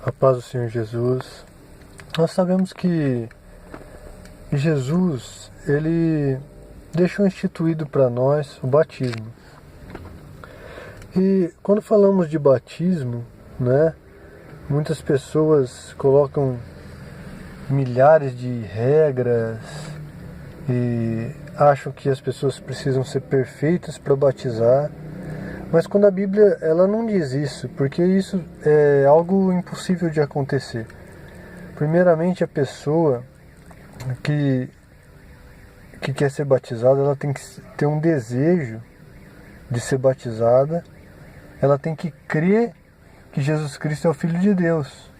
A paz do Senhor Jesus. Nós sabemos que Jesus, ele deixou instituído para nós o batismo. E quando falamos de batismo, né, muitas pessoas colocam milhares de regras e acham que as pessoas precisam ser perfeitas para batizar. Mas quando a Bíblia ela não diz isso, porque isso é algo impossível de acontecer. Primeiramente, a pessoa que quer ser batizada, ela tem que ter um desejo de ser batizada, ela tem que crer que Jesus Cristo é o Filho de Deus.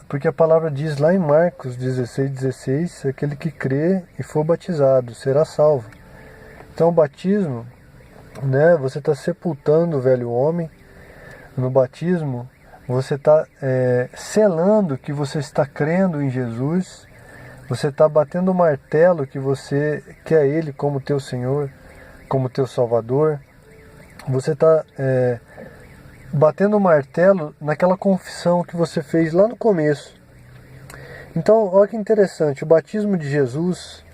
Porque a palavra diz lá em Marcos 16:16, aquele que crê e for batizado será salvo. Então o batismo, né, você está sepultando o velho homem. No batismo você está selando que você está crendo em Jesus. Você está batendo o martelo que você quer Ele como teu Senhor, como teu Salvador. Você está batendo o martelo naquela confissão que você fez lá no começo. Então, olha que interessante, o batismo de Jesus,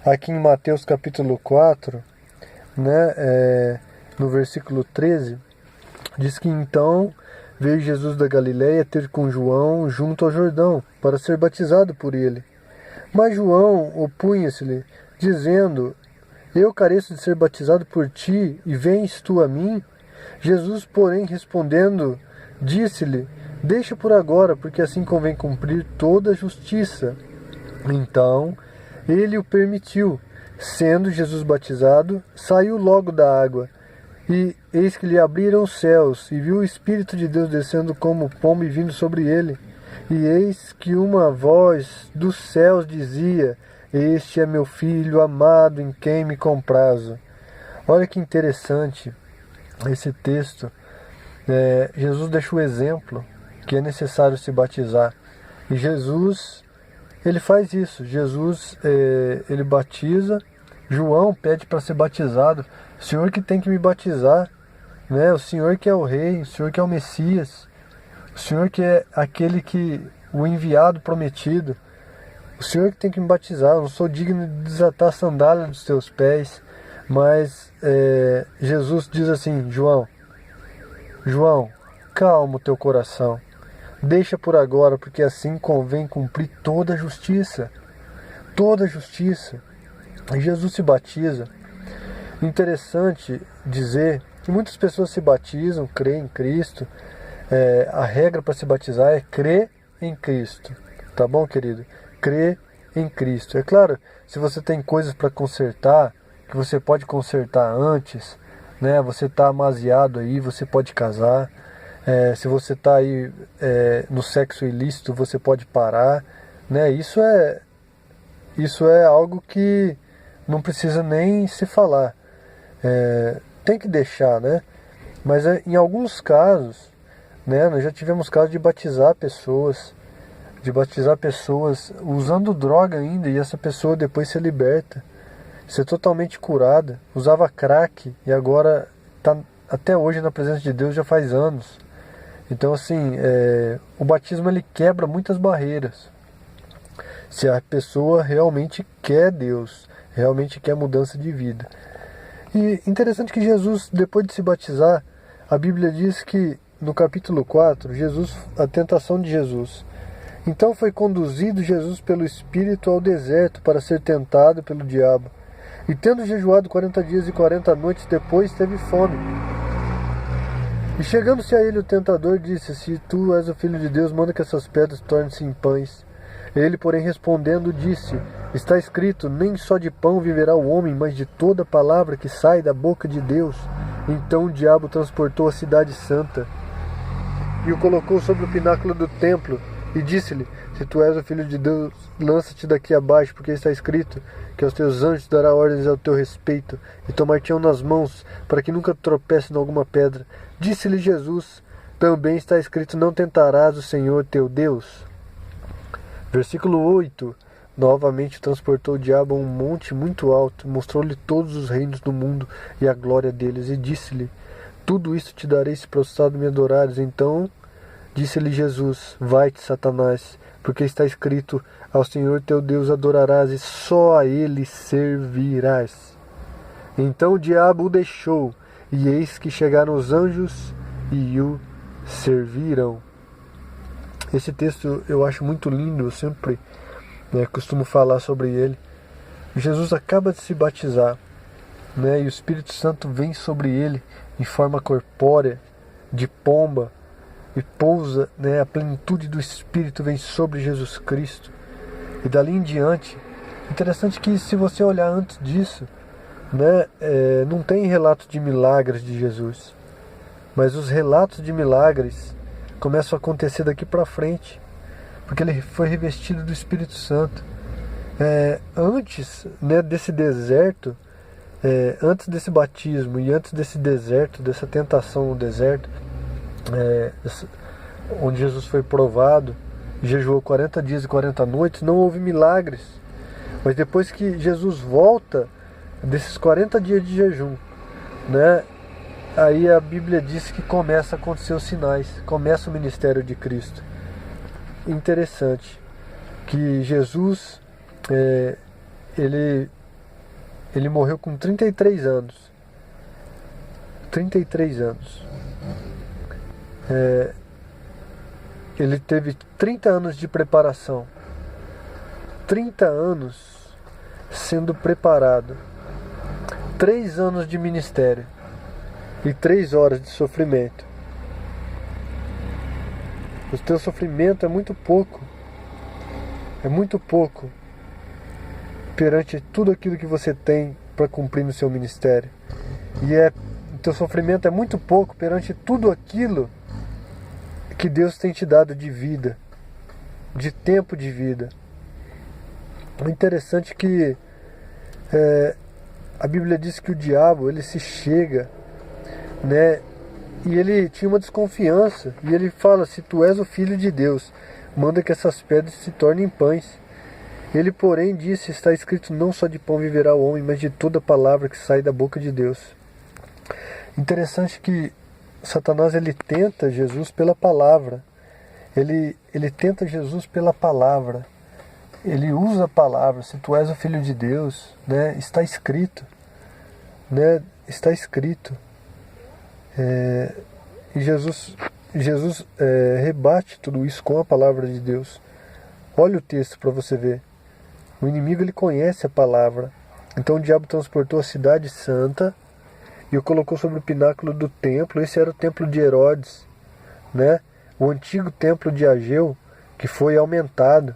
aqui em Mateus capítulo 4, né, no versículo 13, diz que então veio Jesus da Galileia ter com João junto ao Jordão, para ser batizado por ele. Mas João opunha-se-lhe, dizendo: Eu careço de ser batizado por ti, e vens tu a mim? Jesus, porém, respondendo, disse-lhe: Deixa por agora, porque assim convém cumprir toda a justiça. Então ele o permitiu. Sendo Jesus batizado, saiu logo da água, e eis que lhe abriram os céus, e viu o Espírito de Deus descendo como pomba e vindo sobre ele. E eis que uma voz dos céus dizia: Este é meu Filho amado, em quem me comprazo. Olha que interessante esse texto. Jesus deixa o exemplo que é necessário se batizar. E Jesus, ele faz isso. Jesus, ele batiza. João pede para ser batizado. O Senhor que tem que me batizar, né? O Senhor que é o Rei, o Senhor que é o Messias, o Senhor que é aquele o enviado prometido. O Senhor que tem que me batizar. Eu não sou digno de desatar a sandália dos teus pés. Mas Jesus diz assim: João, calma o teu coração. Deixa por agora, porque assim convém cumprir toda a justiça. Toda a justiça. E Jesus se batiza. Interessante dizer que muitas pessoas se batizam, creem em Cristo. A regra para se batizar é crer em Cristo. Tá bom, querido? Crer em Cristo. É claro, se você tem coisas para consertar, que você pode consertar antes, né? Você está amaziado aí, você pode casar. Se você está aí no sexo ilícito, você pode parar, né? Isso é algo que não precisa nem se falar. Tem que deixar, né? Mas em alguns casos, né, nós já tivemos casos de batizar pessoas usando droga ainda, e essa pessoa depois se liberta, ser totalmente curada. Usava crack e agora está até hoje na presença de Deus, já faz anos. Então assim, o batismo ele quebra muitas barreiras. Se a pessoa realmente quer Deus, realmente quer mudança de vida. E interessante que Jesus, depois de se batizar, a Bíblia diz que no capítulo 4, a tentação de Jesus. Então foi conduzido Jesus pelo Espírito ao deserto para ser tentado pelo diabo. E tendo jejuado 40 dias e 40 noites depois, teve fome. E chegando-se a ele o tentador, disse: Se tu és o Filho de Deus, manda que essas pedras tornem-se em pães. Ele, porém, respondendo, disse: Está escrito, nem só de pão viverá o homem, mas de toda palavra que sai da boca de Deus. Então o diabo transportou a cidade santa e o colocou sobre o pináculo do templo e disse-lhe: Se tu és o Filho de Deus, lança-te daqui abaixo, porque está escrito que aos teus anjos dará ordens ao teu respeito, e tomar-te-ão nas mãos, para que nunca tropece em alguma pedra. Disse-lhe Jesus: Também está escrito, não tentarás o Senhor teu Deus. Versículo 8. Novamente transportou o diabo a um monte muito alto, mostrou-lhe todos os reinos do mundo e a glória deles, e disse-lhe: Tudo isso te darei se prostrado me adorares. Então Disse-lhe Jesus: vai-te, Satanás, porque está escrito: ao Senhor teu Deus adorarás e só a Ele servirás. Então o diabo o deixou, e eis que chegaram os anjos e o serviram. Esse texto eu acho muito lindo, eu sempre costumo falar sobre ele. Jesus acaba de se batizar, e o Espírito Santo vem sobre ele em forma corpórea, de pomba, e pousa, a plenitude do Espírito vem sobre Jesus Cristo. E dali em diante, interessante que se você olhar antes disso, não tem relato de milagres de Jesus, mas os relatos de milagres começam a acontecer daqui para frente, porque ele foi revestido do Espírito Santo. Antes desse deserto, antes desse batismo e antes desse deserto, dessa tentação no deserto, onde Jesus foi provado, jejuou 40 dias e 40 noites, não houve milagres. Mas depois que Jesus volta desses 40 dias de jejum, aí a Bíblia diz que começa a acontecer os sinais, começa o ministério de Cristo. Interessante que Jesus, ele morreu com 33 anos. 33 anos. Ele teve 30 anos de preparação. 30 anos sendo preparado. 3 anos de ministério. E 3 horas de sofrimento. O teu sofrimento é muito pouco. É muito pouco perante tudo aquilo que você tem para cumprir no seu ministério. O teu sofrimento é muito pouco perante tudo aquilo que Deus tem te dado de vida, de tempo de vida. É interessante que a Bíblia diz que o diabo, ele se chega, e ele tinha uma desconfiança, e ele fala: se tu és o Filho de Deus, manda que essas pedras se tornem pães. Ele, porém, disse: está escrito, não só de pão viverá o homem, mas de toda palavra que sai da boca de Deus. Interessante que Satanás, ele tenta Jesus pela palavra. Ele tenta Jesus pela palavra. Ele usa a palavra: se tu és o Filho de Deus, está escrito. Está escrito. E Jesus rebate tudo isso com a palavra de Deus. Olha o texto para você ver. O inimigo, ele conhece a palavra. Então o diabo transportou a cidade santa e o colocou sobre o pináculo do templo. Esse era o templo de Herodes, o antigo templo de Ageu, que foi aumentado.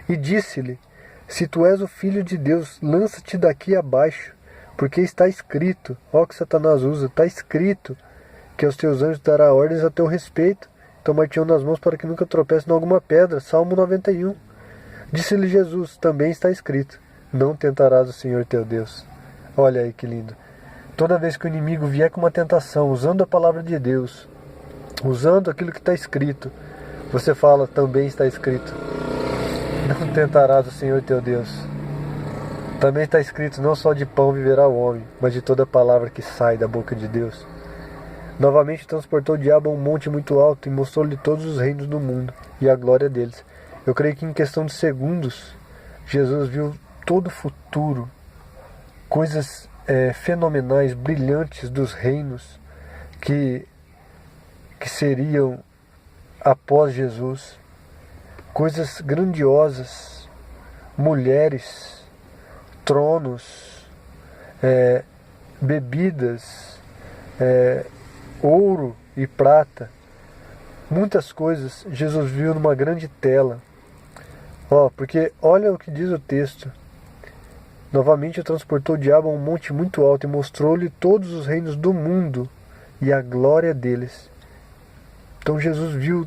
E disse-lhe: se tu és o Filho de Deus, lança-te daqui abaixo, porque está escrito, ó que Satanás usa, está escrito que aos teus anjos dará ordens a teu respeito, tomar-te-ão nas mãos para que nunca tropece em alguma pedra. Salmo 91. Disse-lhe Jesus: também está escrito, não tentarás o Senhor teu Deus. Olha aí que lindo. Toda vez que o inimigo vier com uma tentação, usando a palavra de Deus, usando aquilo que está escrito, você fala: também está escrito, não tentarás o Senhor teu Deus. Também está escrito, não só de pão viverá o homem, mas de toda palavra que sai da boca de Deus. Novamente transportou o diabo a um monte muito alto e mostrou-lhe todos os reinos do mundo e a glória deles. Eu creio que em questão de segundos, Jesus viu todo o futuro, coisas fenomenais, brilhantes dos reinos que seriam após Jesus. Coisas grandiosas, mulheres, tronos, bebidas, ouro e prata, muitas coisas Jesus viu numa grande tela. Porque olha o que diz o texto. Novamente transportou o diabo a um monte muito alto e mostrou-lhe todos os reinos do mundo e a glória deles. Então Jesus viu,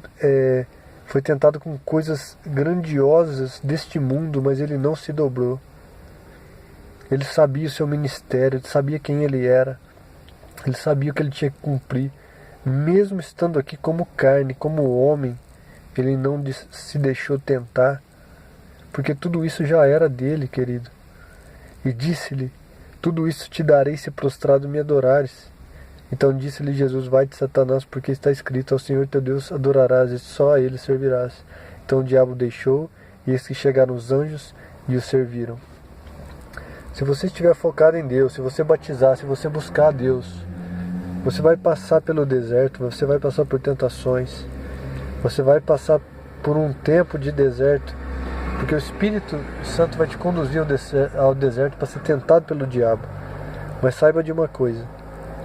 foi tentado com coisas grandiosas deste mundo, mas ele não se dobrou. Ele sabia o seu ministério, ele sabia quem ele era, ele sabia o que ele tinha que cumprir. Mesmo estando aqui como carne, como homem, ele não se deixou tentar, porque tudo isso já era dele, querido. E disse-lhe: tudo isso te darei se prostrado me adorares. Então disse-lhe Jesus: vai-te, Satanás, porque está escrito: ao Senhor teu Deus adorarás e só a ele servirás. Então o diabo deixou, e eis que chegaram os anjos e o serviram. Se você estiver focado em Deus, se você batizar, se você buscar a Deus, você vai passar pelo deserto, você vai passar por tentações, você vai passar por um tempo de deserto, porque o Espírito Santo vai te conduzir ao deserto para ser tentado pelo diabo. Mas saiba de uma coisa: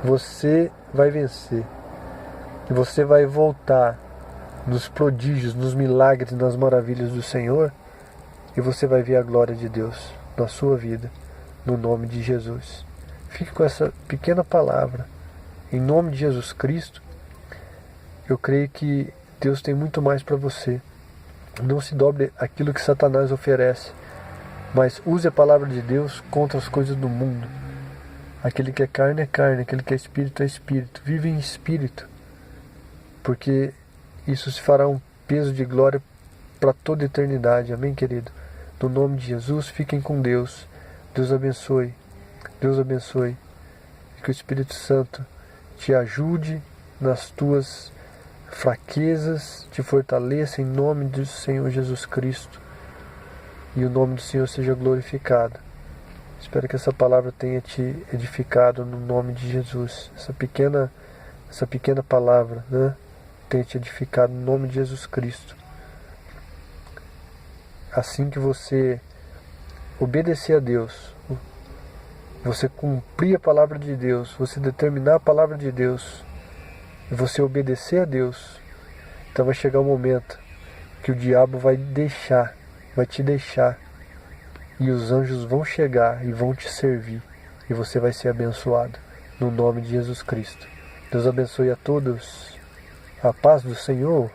você vai vencer, e você vai voltar nos prodígios, nos milagres, nas maravilhas do Senhor, e você vai ver a glória de Deus na sua vida, no nome de Jesus. Fique com essa pequena palavra. Em nome de Jesus Cristo, eu creio que Deus tem muito mais para você. Não se dobre aquilo que Satanás oferece, mas use a palavra de Deus contra as coisas do mundo. Aquele que é carne, aquele que é espírito, é espírito. Vive em espírito, porque isso se fará um peso de glória para toda a eternidade. Amém, querido? No nome de Jesus, fiquem com Deus. Deus abençoe. Deus abençoe. Que o Espírito Santo te ajude nas tuas fraquezas, te fortaleça em nome do Senhor Jesus Cristo. E o nome do Senhor seja glorificado. Espero que essa palavra tenha te edificado no nome de Jesus. Essa pequena palavra, né, tenha te edificado no nome de Jesus Cristo. Assim que você obedecer a Deus, você cumprir a palavra de Deus, você determinar a palavra de Deus, e você obedecer a Deus, então vai chegar um momento que o diabo vai te deixar, e os anjos vão chegar e vão te servir, e você vai ser abençoado, no nome de Jesus Cristo. Deus abençoe a todos. A paz do Senhor